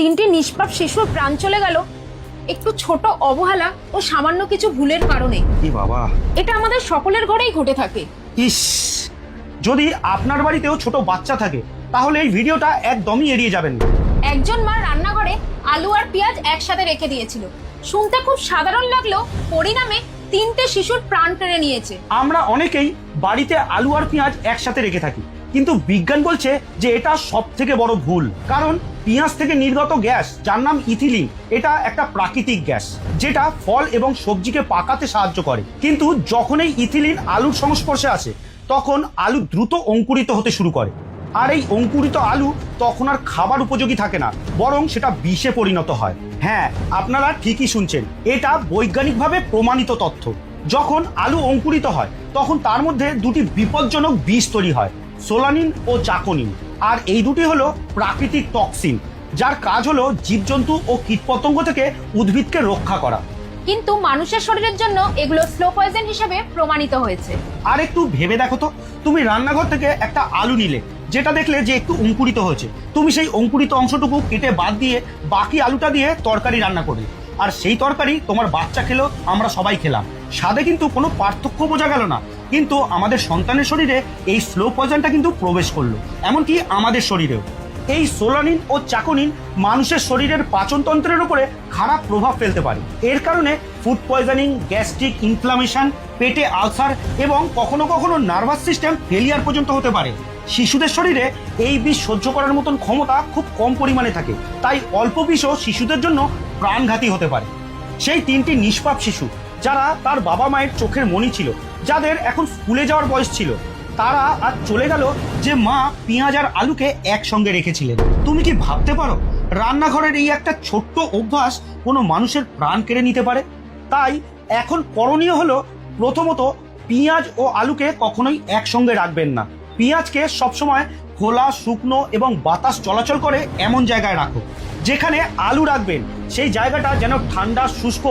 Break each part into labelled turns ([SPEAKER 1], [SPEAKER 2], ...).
[SPEAKER 1] তিনটি নিষ্পাপ শিশুর প্রাণ চলে গেল একটু ছোট অবহেলা ও সামান্য কিছু ভুলের কারণে।
[SPEAKER 2] কি বাবা,
[SPEAKER 1] এটা আমাদের সকলের ঘরেই ঘটে থাকে।
[SPEAKER 2] ইস, যদি আপনার বাড়িতেও ছোট বাচ্চা থাকে তাহলে এই ভিডিওটা একদমই এড়িয়ে যাবেন না।
[SPEAKER 1] একজন মা রান্নাঘরে আলু আর পেঁয়াজ একসাথে রেখে দিয়েছিল। শুনতে খুব সাধারণ লাগলেও পরিণামে তিনটে শিশুর প্রাণ কেড়ে নিয়েছে।
[SPEAKER 2] আমরা অনেকেই বাড়িতে আলু আর পেঁয়াজ একসাথে রেখে থাকি, কিন্তু বিজ্ঞান বলছে যে এটা সব থেকে বড় ভুল। কারণ পেঁয়াজ থেকে নির্গত গ্যাস, যার নাম ইথিলিন, এটা একটা প্রাকৃতিক গ্যাস যেটা ফল এবং সবজিকে পাকাতে সাহায্য করে। কিন্তু যখন এই ইথিলিন আলুর সংস্পর্শে আসে তখন আলু দ্রুত অঙ্কুরিত হতে শুরু করে। আর এই অঙ্কুরিত আলু তখন আর খাবার উপযোগী থাকে না, বরং সেটা বিষে পরিণত হয়। হ্যাঁ, আপনারা ঠিকই শুনছেন, এটা বৈজ্ঞানিকভাবে প্রমাণিত তথ্য। যখন আলু অঙ্কুরিত হয় তখন তার মধ্যে দুটি বিপজ্জনক বিষ তৈরি হয়, সোলানিন ও চাকনিন। আর এই দুটি হলো প্রাকৃতিক টক্সিন, যার কাজ হলো জীবজন্তু ও কীটপতঙ্গ থেকে উদ্ভিদকে রক্ষা করা।
[SPEAKER 1] কিন্তু মানুষের শরীরের জন্য এগুলো স্লো পয়জন হিসেবে প্রমাণিত হয়েছে।
[SPEAKER 2] আর একটু ভেবে দেখো তো, তুমি রান্নাঘর থেকে একটা আলু নিলে, যেটা দেখলে যে একটু অঙ্কুরিত হয়েছে, তুমি সেই অঙ্কুরিত অংশটুকু কেটে বাদ দিয়ে বাকি আলুটা দিয়ে তরকারি রান্না করলে, আর সেই তরকারি তোমার বাচ্চা খেলো, আমরা সবাই খেলাম। স্বাদে কিন্তু কোনো পার্থক্য বোঝা গেল না, কিন্তু আমাদের সন্তানের শরীরে এই স্লো পয়জনটা কিন্তু প্রবেশ করলো, এমনকি আমাদের শরীরেও। এই সোলানিন ও চাকনিন মানুষের শরীরের পাচনতন্ত্রের উপরে খারাপ প্রভাব ফেলতে পারে। এর কারণে ফুড পয়জনিং, গ্যাস্ট্রিক ইনফ্লামেশন, পেটে আলসার এবং কখনো কখনো নার্ভাস সিস্টেম ফেলিয়ার পর্যন্ত হতে পারে। শিশুদের শরীরে এই বিষ সহ্য করার মতন ক্ষমতা খুব কম পরিমাণে থাকে, তাই অল্প বিষও শিশুদের জন্য প্রাণঘাতী হতে পারে। সেই তিনটি নিষ্পাপ শিশু যারা তার বাবা মায়ের চোখের মণি ছিল, যাদের এখন স্কুলে যাওয়ার বয়স ছিল, তারা আজ চলে গেল যে মা পেঁয়াজ আর আলুকে একসঙ্গে রেখেছিলেন। তুমি কি ভাবতে পারো রান্নাঘরের এই একটা ছোট্ট অভ্যাস কোনো মানুষের প্রাণ কেড়ে নিতে পারে? তাই এখন করণীয় হলো, প্রথমত পেঁয়াজ ও আলুকে কখনোই একসঙ্গে রাখবেন না। পেঁয়াজকে সবসময় খোলা, শুকনো এবং বাতাস চলাচল করে এমন জায়গায় রাখো। যেখানে আলু রাখবেন সেই জায়গাটা যেন ঠান্ডা, শুষ্ক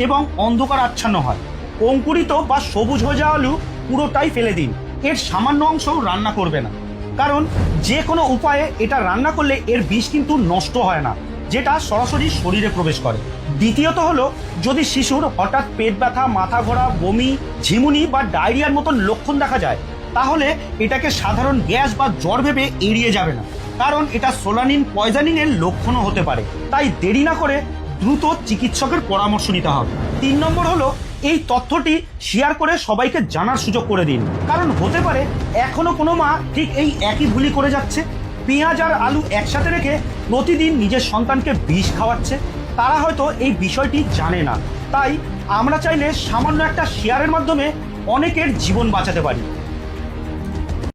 [SPEAKER 2] এবং অন্ধকার আচ্ছন্ন হয়। অঙ্কুরিত বা সবুজ হয়ে যাওয়া আলু পুরোটাই ফেলে দিন, এর সামান্য অংশও রান্না করবে না। কারণ যে কোনো উপায়ে এটা রান্না করলে এর বিষ কিন্তু নষ্ট হয় না, যেটা সরাসরি শরীরে প্রবেশ করে। দ্বিতীয়ত হলো, যদি শিশুর হঠাৎ পেট ব্যথা, মাথা ঘোরা, বমি, ঝিমুনি বা ডায়রিয়ার মতন লক্ষণ দেখা যায়, তাহলে এটাকে সাধারণ গ্যাস বা জ্বর ভেবে এড়িয়ে যাবে না, কারণ এটা সোলানিন পয়জনিং এর লক্ষণও হতে পারে। তাই দেরি না করে দ্রুত চিকিৎসকের পরামর্শ নিতে হবে। 3 নম্বর হলো, এই তথ্যটি শেয়ার করে সবাইকে জানার সুযোগ করে দিন, কারণ হতে পারে এখনো কোনো মা ঠিক এই একই ভুলই করে যাচ্ছে। পেঁয়াজ আর আলু একসাথে রেখে প্রতিদিন নিজের সন্তানকে বিষ খাওয়াচ্ছে। তারা হয়তো এই বিষয়টি জানে না। তাই আমরা চাইলে সামান্য একটা শেয়ারের মাধ্যমে অনেকের জীবন বাঁচাতে পারি।